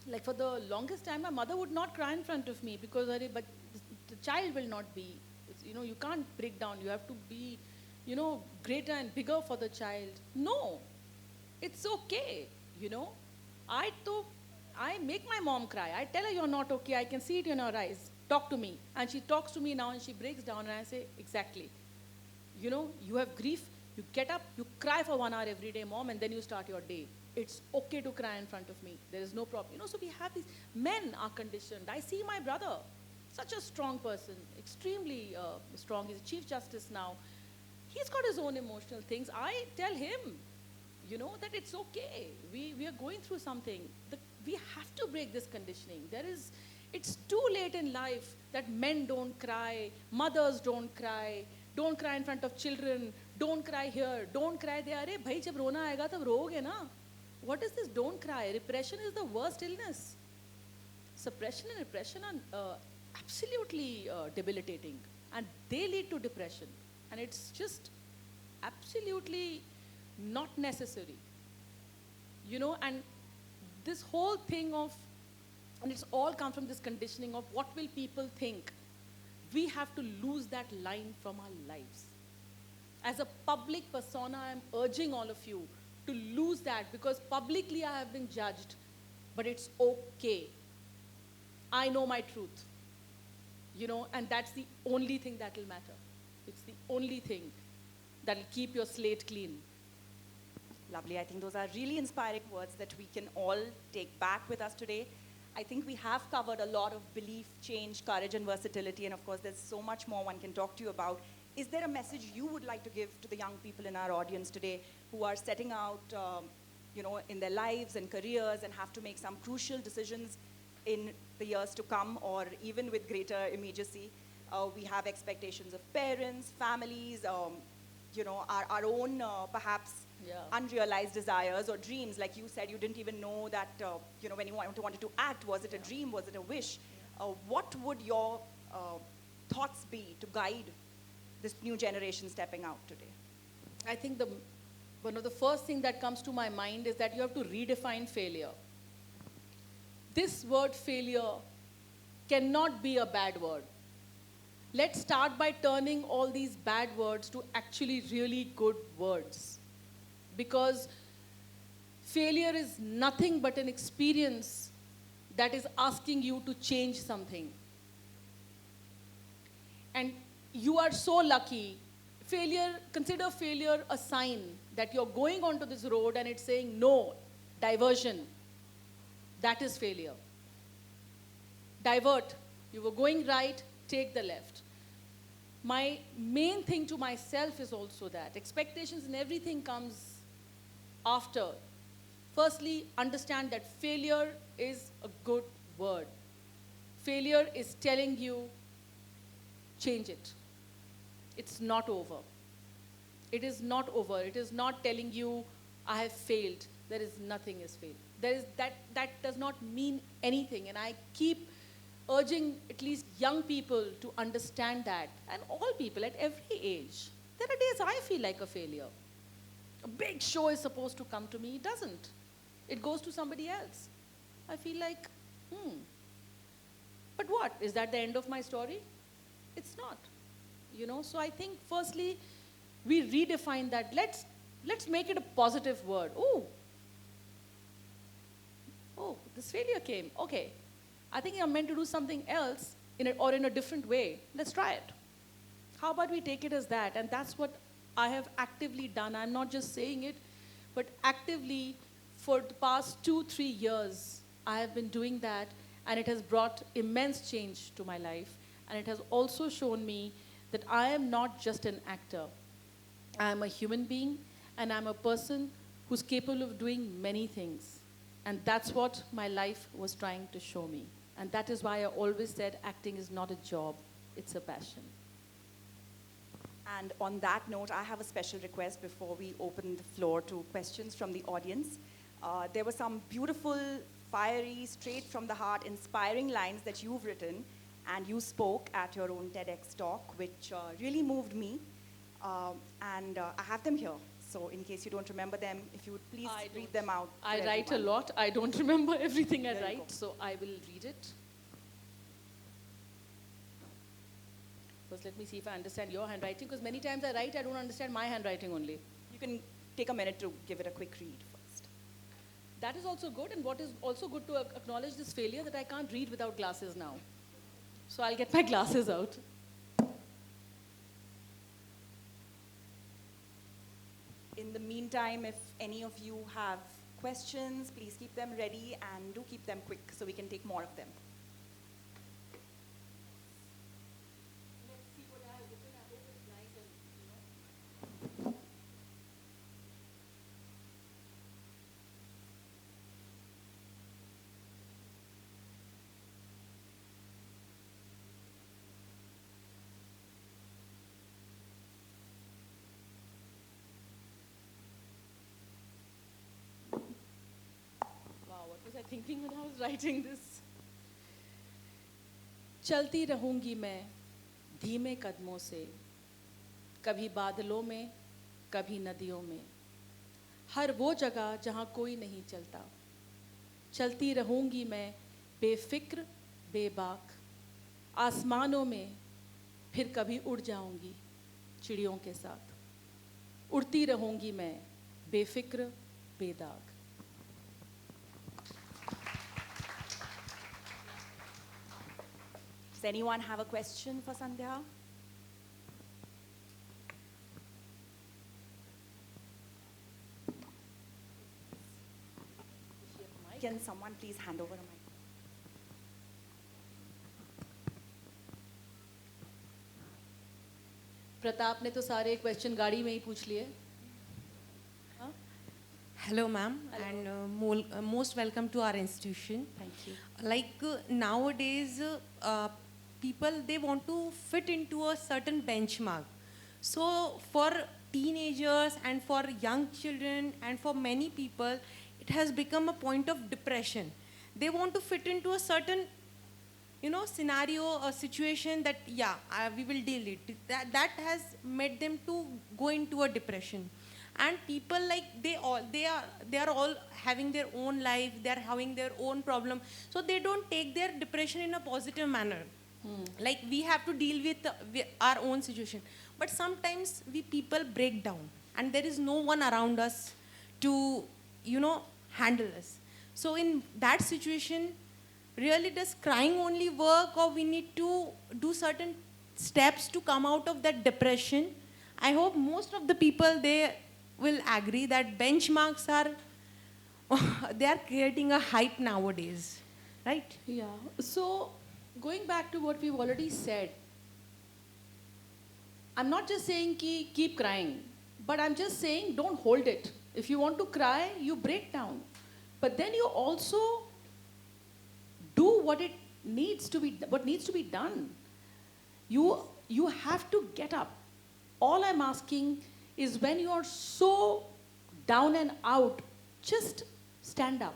Speaker 3: Like for the longest time, my mother would not cry in front of me because, but the child will not be. You know, you can't break down. You have to be, you know, greater and bigger for the child. No, it's okay. You know, I make my mom cry. I tell her you're not okay. I can see it in her eyes. Talk to me. And she talks to me now and she breaks down and I say, exactly. You know, you have grief, you get up, you cry for 1 hour every day, mom, and then you start your day. It's okay to cry in front of me. There is no problem. You know, so we have these, men are conditioned. I see my brother, such a strong person, extremely strong. He's a Chief Justice now. He's got his own emotional things. I tell him, you know, that it's okay. We are going through something. We have to break this conditioning. It's too late in life that men don't cry, mothers don't cry in front of children, don't cry here, don't cry there. Arey bhai, jab rona aayega tab roge na. What is this don't cry? Repression is the worst illness. Suppression and repression are absolutely debilitating, and they lead to depression, and it's just absolutely not necessary. You know, and this whole thing of, and it's all come from this conditioning of what will people think. We have to lose that line from our lives. As a public persona, I'm urging all of you to lose that, because publicly I have been judged, but it's okay. I know my truth, you know, and that's the only thing that will matter. It's the only thing that will keep your slate clean.
Speaker 1: Lovely. I think those are really inspiring words that we can all take back with us today. I think we have covered a lot of belief, change, courage, and versatility, and of course there's so much more one can talk to you about. Is there a message you would like to give to the young people in our audience today who are setting out, you know, in their lives and careers and have to make some crucial decisions in the years to come, or even with greater immediacy? We have expectations of parents, families, you know, our own perhaps unrealized desires or dreams. Like you said, you didn't even know that, you know, when you wanted to act, was it a dream, was it a wish? What would your thoughts be to guide this new generation stepping out today?
Speaker 3: I think one of the first things that comes to my mind is that you have to redefine failure. This word failure cannot be a bad word. Let's start by turning all these bad words to actually really good words. because failure is nothing but an experience that is asking you to change something. And you are so lucky. Consider failure a sign that you're going onto this road and it's saying no, diversion. That is failure. Divert. You were going right, take the left. My main thing to myself is also that expectations and everything comes after. Firstly, understand that failure is a good word. Failure is telling you, change it. It's not over. It is not over. It is not telling you, I have failed. There is nothing is failed. That does not mean anything. And I keep urging at least young people to understand that, and all people at every age. There are days I feel like a failure. A big show is supposed to come to me. It doesn't. It goes to somebody else. I feel like, But what? Is that the end of my story? It's not. So I think firstly, we redefine that. Let's make it a positive word. Oh, this failure came. Okay. I think I'm meant to do something else in a different way. Let's try it. How about we take it as that? And that's what I have actively done. I'm not just saying it, but actively for the past 2-3 years, I have been doing that, and it has brought immense change to my life. And it has also shown me that I am not just an actor. I am a human being, and I'm a person who's capable of doing many things. And that's what my life was trying to show me. And that is why I always said acting is not a job, it's a passion.
Speaker 1: And on that note, I have a special request before we open the floor to questions from the audience. There were some beautiful, fiery, straight from the heart, inspiring lines that you've written, and you spoke at your own TEDx talk, which really moved me. And I have them here. So in case you don't remember them, if you would please read them out.
Speaker 3: I write a lot. I don't remember everything I write, so I will read it. First, let me see if I understand your handwriting, because many times I write, I don't understand my handwriting only.
Speaker 1: You can take a minute to give it a quick read first.
Speaker 3: That is also good, and what is also good to acknowledge this failure that I can't read without glasses now. So I'll get my glasses out.
Speaker 1: In the meantime, if any of you have questions, please keep them ready and do keep them quick so we can take more of them.
Speaker 3: Let's see what I have written. I hope it's nice and, Wow, what was I thinking when I was writing this? चलती रहूंगी मैं धीमे कदमों से, कभी बादलों में, कभी नदियों में, हर वो जगह जहाँ कोई नहीं चलता. चलती रहूंगी मैं बेफिक्र बेबाक, आसमानों में फिर कभी उड़ जाऊंगी चिड़ियों के साथ. उड़ती रहूंगी मैं बेफिक्र बेदाग.
Speaker 1: Does anyone have a question for Sandhya? Can someone please hand over a mic?
Speaker 3: Pratap ने तो सारे क्वेश्चन गाड़ी में ही पूछ लिए.
Speaker 4: Hello, ma'am, and most welcome to our institution.
Speaker 3: Thank you.
Speaker 4: Like nowadays, people, they want to fit into a certain benchmark. So for teenagers and for young children and for many people, it has become a point of depression. They want to fit into a certain, scenario or situation that, we will deal it. That has made them to go into a depression. And people, like, they are all having their own life, they are having their own problem. So they don't take their depression in a positive manner. Like, we have to deal with our own situation. But sometimes we people break down and there is no one around us to, handle us. So in that situation, really does crying only work, or we need to do certain steps to come out of that depression? I hope most of the people, they will agree that benchmarks are, they are creating a hype nowadays, right?
Speaker 3: Yeah. So, going back to what we've already said, I'm not just saying keep crying, but I'm just saying don't hold it. If you want to cry, you break down. But then you also do what needs to be done. You have to get up. All I'm asking is when you are so down and out, just stand up.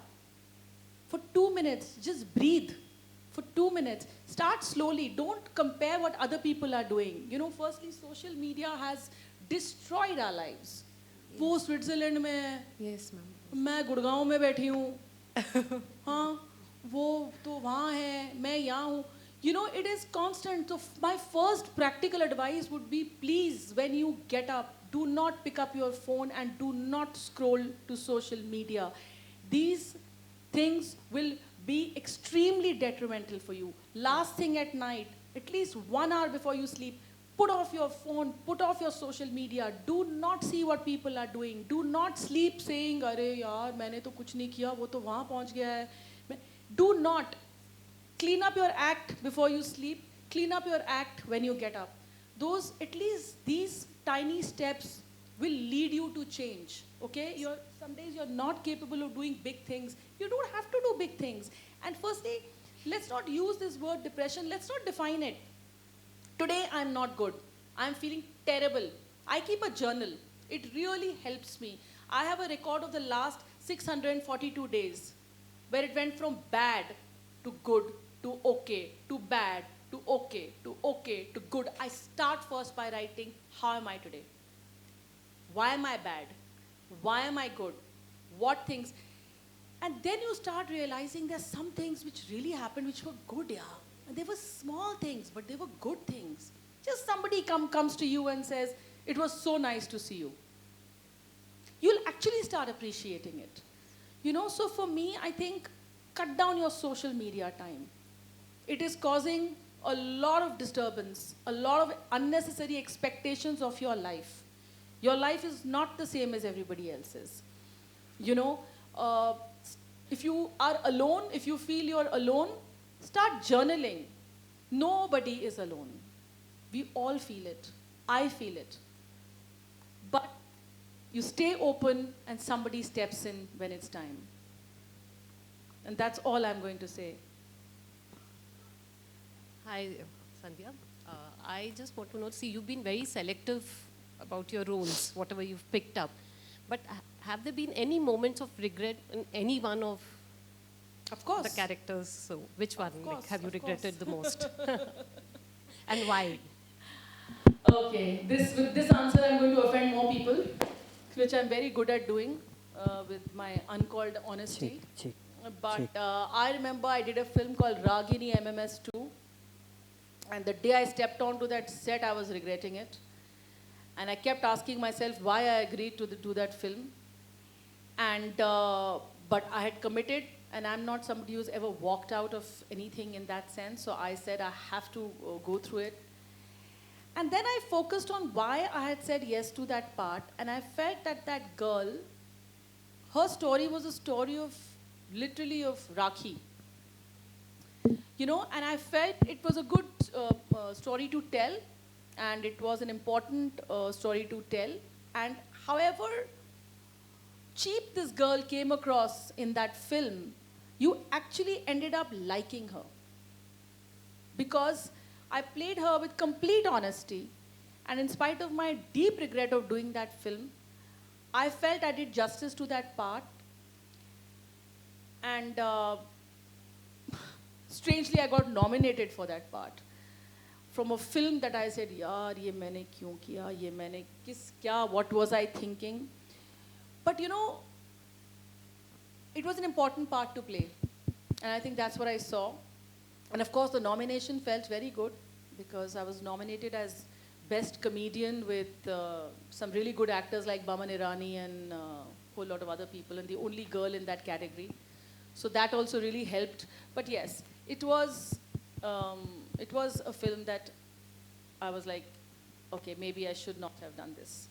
Speaker 3: For 2 minutes, just breathe. For 2 minutes, start slowly. Don't compare what other people are doing. Firstly, social media has destroyed our lives. वो Switzerland में,
Speaker 4: Yes, ma'am.
Speaker 3: मैं गुड़गांव में बैठी हूँ, हाँ, वो तो वहाँ है, मैं यहाँ हूँ. It is constant. So my first practical advice would be, please, when you get up, do not pick up your phone and do not scroll to social media. These things will be extremely detrimental for you. Last thing at night, at least 1 hour before you sleep, put off your phone, put off your social media. Do not see what people are doing. Do not sleep saying, अरे यार मैंने तो कुछ नहीं किया, वो तो वहाँ पहुँच गया है. Do not. Clean up your act before you sleep. Clean up your act when you get up. At least these tiny steps will lead you to change. Okay? Some days you're not capable of doing big things. You don't have to do big things. And firstly, let's not use this word depression. Let's not define it. Today I'm not good. I'm feeling terrible. I keep a journal. It really helps me. I have a record of the last 642 days where it went from bad to good to okay to bad to okay to okay to good. I start first by writing, how am I today? Why am I bad? Why am I good? What things? And then you start realizing there's some things which really happened which were good, yeah. And they were small things, but they were good things. Just somebody comes to you and says, it was so nice to see you. You'll actually start appreciating it. So for me, I think, cut down your social media time. It is causing a lot of disturbance, a lot of unnecessary expectations of your life. Your life is not the same as everybody else's. If you are alone, if you feel you're alone, start journaling. Nobody is alone. We all feel it. I feel it. But you stay open and somebody steps in when it's time. And that's all I'm going to say.
Speaker 5: Hi, Sandhya. I just want to know, see, you've been very selective about your roles, whatever you've picked up. But have there been any moments of regret in any one of
Speaker 3: course.
Speaker 5: the characters? So which one
Speaker 3: course,
Speaker 5: have you
Speaker 3: of
Speaker 5: regretted
Speaker 3: course.
Speaker 5: the most? And why?
Speaker 3: Okay, with this answer I'm going to offend more people, which I'm very good at doing with my uncalled honesty. But I remember I did a film called Ragini MMS 2, and the day I stepped onto that set, I was regretting it. And I kept asking myself why I agreed to do that film. And but I had committed, and I'm not somebody who's ever walked out of anything in that sense. So I said I have to go through it. And then I focused on why I had said yes to that part, and I felt that that girl, her story was a story of literally of Rakhi. And I felt it was a good story to tell, and it was an important story to tell. And however cheap this girl came across in that film, you actually ended up liking her. Because I played her with complete honesty, and in spite of my deep regret of doing that film, I felt I did justice to that part. And strangely, I got nominated for that part. From a film that I said, yaar, ye maine kyun kiya, ye maine what was I thinking? But it was an important part to play. And I think that's what I saw. And of course, the nomination felt very good because I was nominated as Best Comedian with some really good actors like Baman Irani and a whole lot of other people, and the only girl in that category. So that also really helped. But yes, it was a film that I was like, okay, maybe I should not have done this.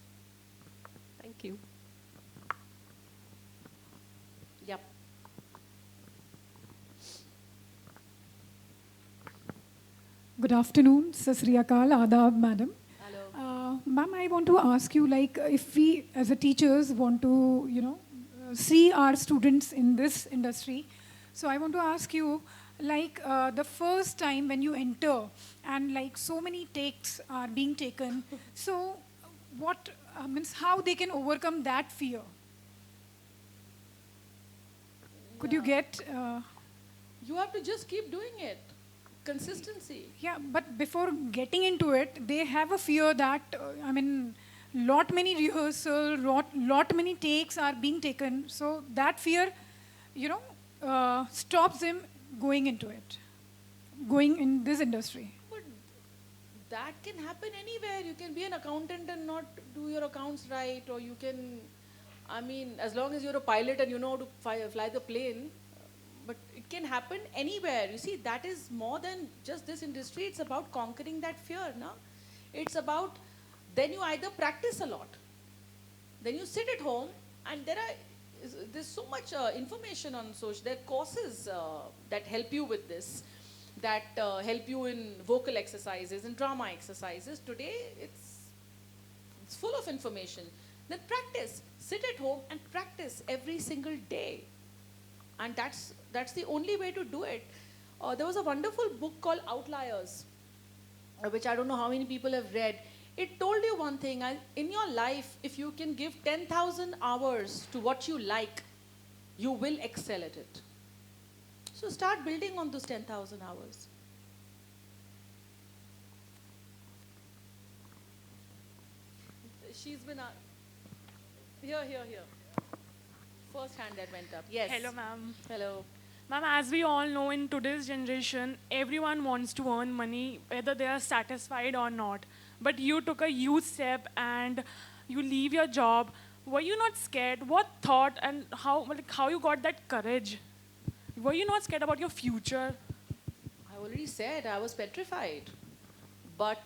Speaker 5: Thank you.
Speaker 3: Yep.
Speaker 6: Good afternoon, Sasri Akal, Adab, madam.
Speaker 3: Hello.
Speaker 6: Ma'am, I want to ask you, like, if we as a teachers want to, see our students in this industry, so I want to ask you, like, the first time when you enter and like so many takes are being taken, so what means how they can overcome that fear? Could you get?
Speaker 3: You have to just keep doing it. Consistency.
Speaker 6: Yeah, but before getting into it, they have a fear that, lot many rehearsal, lot many takes are being taken. So that fear, stops them going into it, going in this industry.
Speaker 3: But that can happen anywhere. You can be an accountant and not do your accounts right, or you can, as long as you're a pilot and you know how to fly the plane, but it can happen anywhere. You see, that is more than just this industry. It's about conquering that fear, no? It's about, then you either practice a lot, then you sit at home, and there's so much information on social. There are courses that help you with this, that help you in vocal exercises and drama exercises. Today, it's full of information. Then practice. Sit at home and practice every single day. And that's the only way to do it. There was a wonderful book called Outliers, which I don't know how many people have read. It told you one thing. In your life, if you can give 10,000 hours to what you like, you will excel at it. So start building on those 10,000 hours. She's been... Here. First hand that went up. Yes.
Speaker 7: Hello, ma'am.
Speaker 3: Hello.
Speaker 7: Ma'am, as we all know, in today's generation, everyone wants to earn money, whether they are satisfied or not. But you took a huge step and you leave your job. Were you not scared? What thought and how you got that courage? Were you not scared about your future?
Speaker 3: I already said I was petrified. But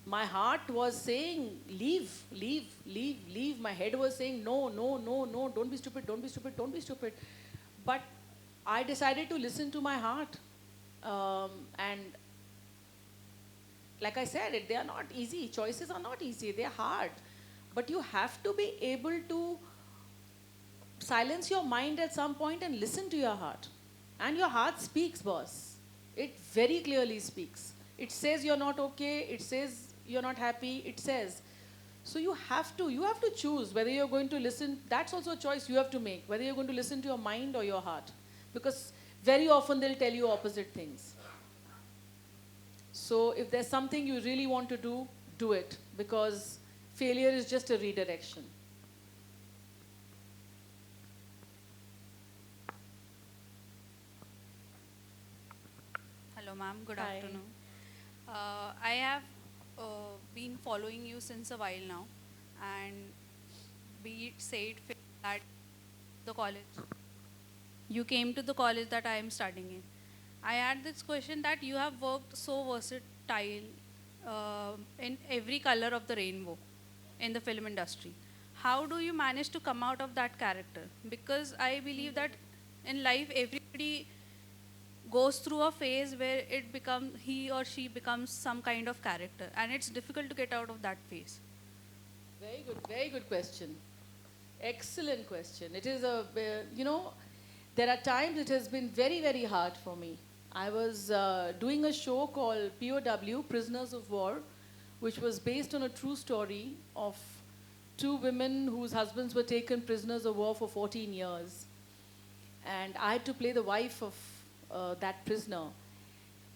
Speaker 3: my heart was saying, leave. My head was saying, no, don't be stupid. But I decided to listen to my heart. And like I said, they are not easy. Choices are not easy. They are hard. But you have to be able to silence your mind at some point and listen to your heart. And your heart speaks, boss. It very clearly speaks. It says you're not okay. It says you're not happy. It says. So you have to choose whether you're going to listen. That's also a choice you have to make, whether you're going to listen to your mind or your heart. Because very often they'll tell you opposite things. So if there's something you really want to do, do it. Because failure is just a redirection.
Speaker 8: Hello, ma'am. Good
Speaker 3: Hi.
Speaker 8: afternoon. I have been following you since a while now, and be it said that the college, you came to the college that I am studying in. I had this question that you have worked so versatile in every color of the rainbow in the film industry. How do you manage to come out of that character? Because I believe that in life everybody goes through a phase where he or she becomes some kind of character, and it's difficult to get out of that phase.
Speaker 3: Very good question. Excellent question. It is there are times it has been very, very hard for me. I was doing a show called POW, Prisoners of War, which was based on a true story of two women whose husbands were taken prisoners of war for 14 years. And I had to play the wife of that prisoner,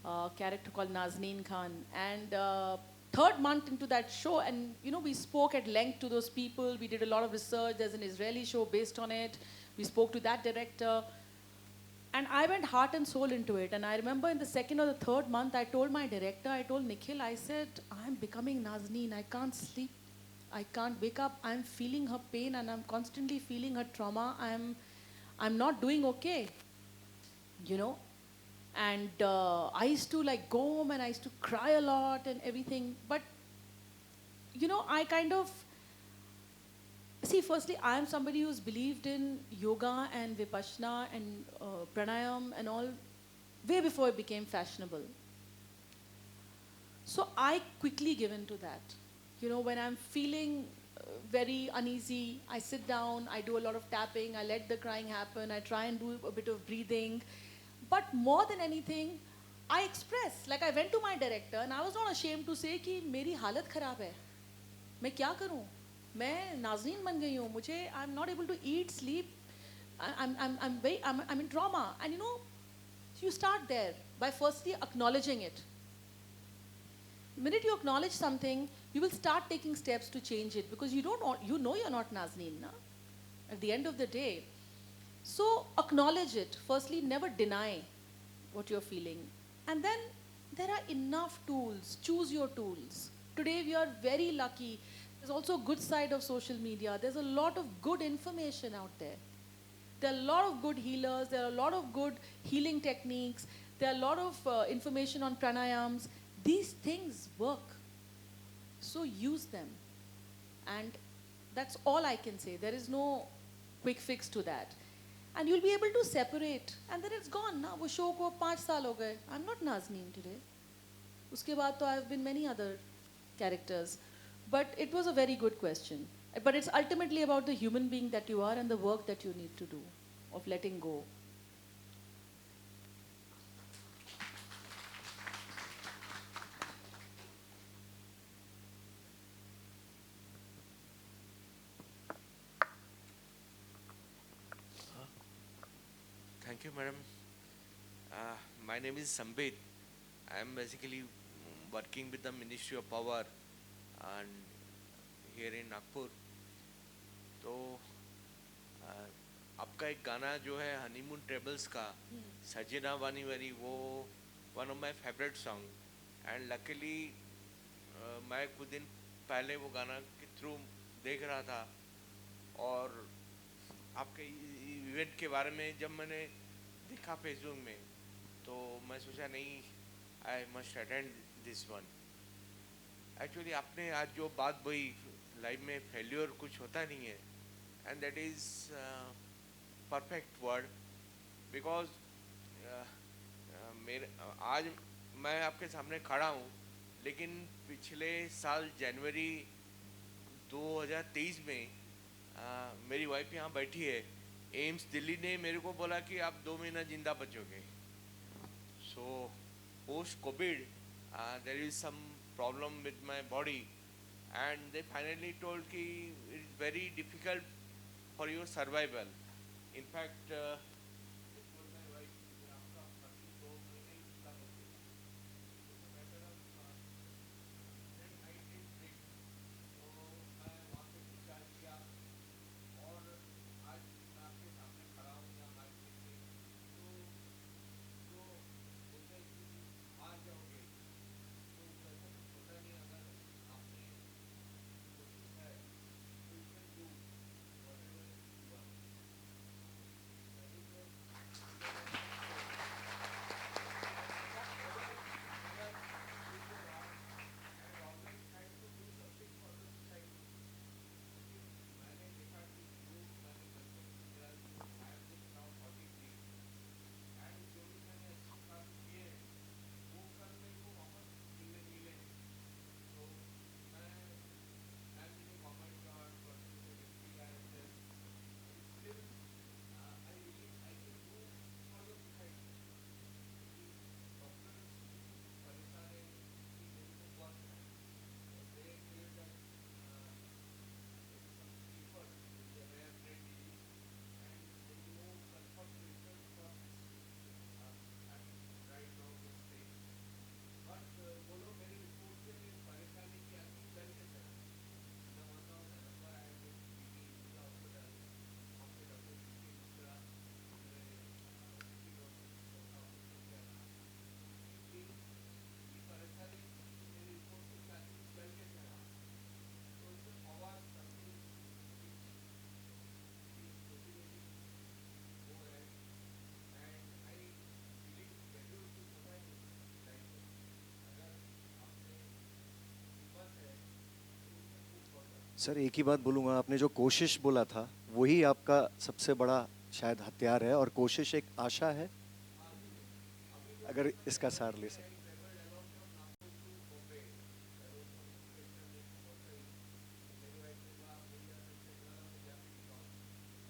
Speaker 3: a character called Nazneen Khan. And third month into that show, and we spoke at length to those people. We did a lot of research. There's an Israeli show based on it. We spoke to that director. And I went heart and soul into it. And I remember in the second or the third month, I told my director, I told Nikhil, I said, I'm becoming Nazneen. I can't sleep. I can't wake up. I'm feeling her pain and I'm constantly feeling her trauma. I'm not doing okay, you know. And I used to like go home and I used to cry a lot and everything. But, you know, I kind of, see, firstly, I am somebody who's believed in yoga and vipassana and pranayam and all way before it became fashionable. So I quickly give in to that. You know, when I'm feeling very uneasy, I sit down, I do a lot of tapping, I let the crying happen, I try and do a bit of breathing. But more than anything, I express. Like I went to my director and I was not ashamed to say कि मेरी हालत खराब है. मैं क्या करूं? मैं नाज़नीन बन गई हूं. मुझे I'm not able to eat, sleep. I'm in trauma. And you know, you start there by firstly acknowledging it. The minute you acknowledge something, you will start taking steps to change it because you know you're not Nazneen, na? At the end of the day. So acknowledge it. Firstly, never deny what you're feeling. And then there are enough tools. Choose your tools. Today we are very lucky. There's also a good side of social media. There's a lot of good information out there. There are a lot of good healers. There are a lot of good healing techniques. There are a lot of information on pranayams. These things work. So use them. And that's all I can say. There is no quick fix to that. And you'll be able to separate. And then it's gone. Na? वो show को 5 साल हो गए. I'm not Nazneen today. उसके बाद तो I've been many other characters. But it was a very good question. But it's ultimately about the human being that you are and the work that you need to do of letting go.
Speaker 9: Thank you, madam. My name is Sambit. I am basically working with the Ministry of Power and here in Nagpur. तो आपका एक गाना जो है honeymoon travels का सजना वानी वानी वो one of my favourite song and luckily मैं कुछ दिन पहले वो गाना के थ्रू देख रहा था और आपके इवेंट के बारे में जब मैंने देखा फेसबुक में तो मैं सोचा नहीं I must attend this one. Actually आपने आज जो बात बोली लाइफ में फेल्योर कुछ होता नहीं है and that is perfect word because मेरे आज मैं आपके सामने खड़ा हूँ लेकिन पिछले साल जनवरी 2023 में मेरी वाइफ यहाँ बैठी है. एम्स दिल्ली ने मेरे को बोला कि आप 2 महीना जिंदा बचोगे. So post covid there is some problem with my body and they finally told कि it is very difficult for your survival. In fact
Speaker 2: sir एक ही बात बोलूँगा, आपने जो कोशिश बोला था वही आपका सबसे बड़ा शायद हथियार है, और कोशिश एक आशा है, अगर इसका सार ले सकें।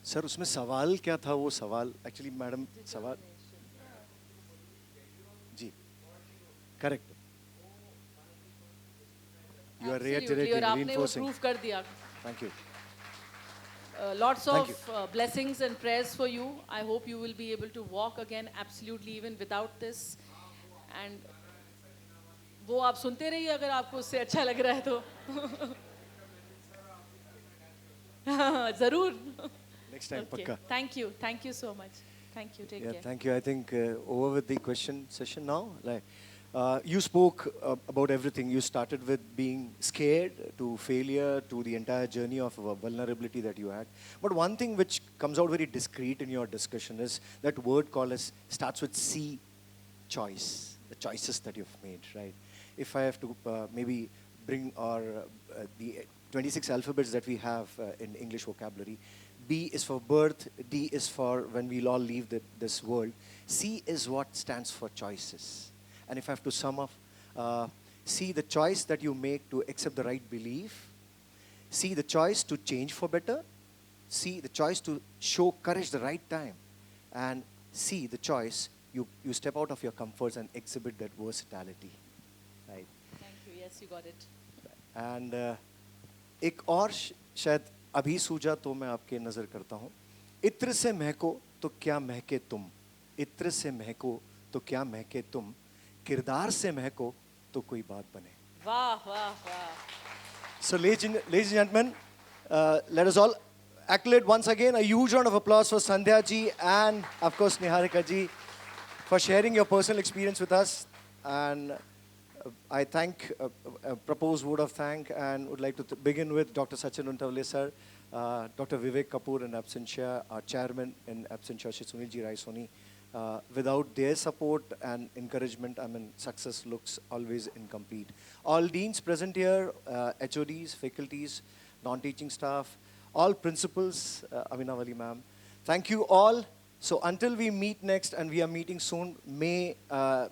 Speaker 2: सर उसमें सवाल क्या था, वो सवाल एक्चुअली मैडम सवाल जी correct, you are
Speaker 3: Absolutely,
Speaker 2: reiterating,
Speaker 3: और आपने वो
Speaker 2: reinforcing.
Speaker 3: प्रूव कर दिया.
Speaker 2: Thank you.
Speaker 3: Lots
Speaker 2: Thank
Speaker 3: of blessings and prayers for you. I hope you will be able to walk again absolutely even without this. And वो आप सुनते रहिए अगर आपको उससे अच्छा लग रहा है तो. ज़रूर.
Speaker 2: Next time,
Speaker 3: Okay.
Speaker 2: pakka.
Speaker 3: Thank you so much. Thank you. Take
Speaker 2: Yeah,
Speaker 3: care.
Speaker 2: thank you. I think over with the question session now. Like, you spoke about everything. You started with being scared to failure to the entire journey of vulnerability that you had. But one thing which comes out very discreet in your discussion is that word called as starts with C, choice. The choices that you've made, right? If I have to maybe bring our the 26 alphabets that we have in English vocabulary, B is for birth, D is for when we'll all leave this world. C is what stands for choices. And if I have to sum up, C, the choice that you make to accept the right belief. C, the choice to change for better. C, the choice to show courage the right time. And C, the choice, you step out of your comforts and exhibit that versatility. Right?
Speaker 3: Thank you. Yes, you got it.
Speaker 2: And एक और शायद अभी सूझा तो मैं आपके नज़र करता हूँ. इत्र से महको तो क्या महके तुम, इत्र से महको तो क्या महके तुम, किरदार से महको तो कोई बात बने.
Speaker 3: वाह वाह वाह.
Speaker 2: So ladies and gentlemen, let us all accolade once again a huge round of applause for Sandhya ji and of course Niharika ji for sharing your personal experience with us. And I thank, propose word of thank, and would like to begin with Dr. Sachin Untavale sir, Dr. Vivek Kapoor in absentia, our chairman in absentia, Shri Sunilji Rai Soni. Without their support and encouragement, I mean, success looks always incomplete. All deans present here, HODs, faculties, non-teaching staff, all principals, Amina Wali ma'am. Thank you all. So until we meet next, and we are meeting soon, May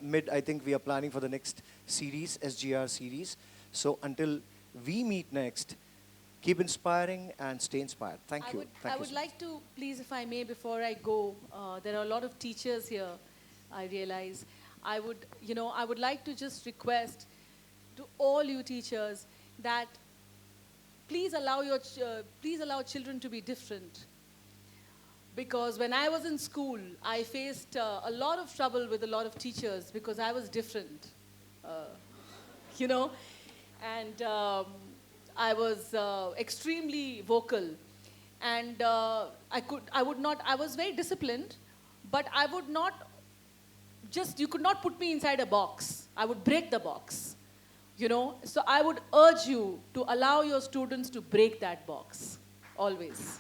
Speaker 2: mid, I think we are planning for the next series, SGR series. So until we meet next, keep inspiring and stay inspired. Thank you. Thank
Speaker 3: I
Speaker 2: you
Speaker 3: would
Speaker 2: so
Speaker 3: like to, please, if I may, before I go, there are a lot of teachers here, I realize. I would like to just request to all you teachers that please allow children to be different. Because when I was in school, I faced a lot of trouble with a lot of teachers because I was different, and I was extremely vocal, and I was very disciplined, but I would not you could not put me inside a box. I would break the box, So I would urge you to allow your students to break that box, always.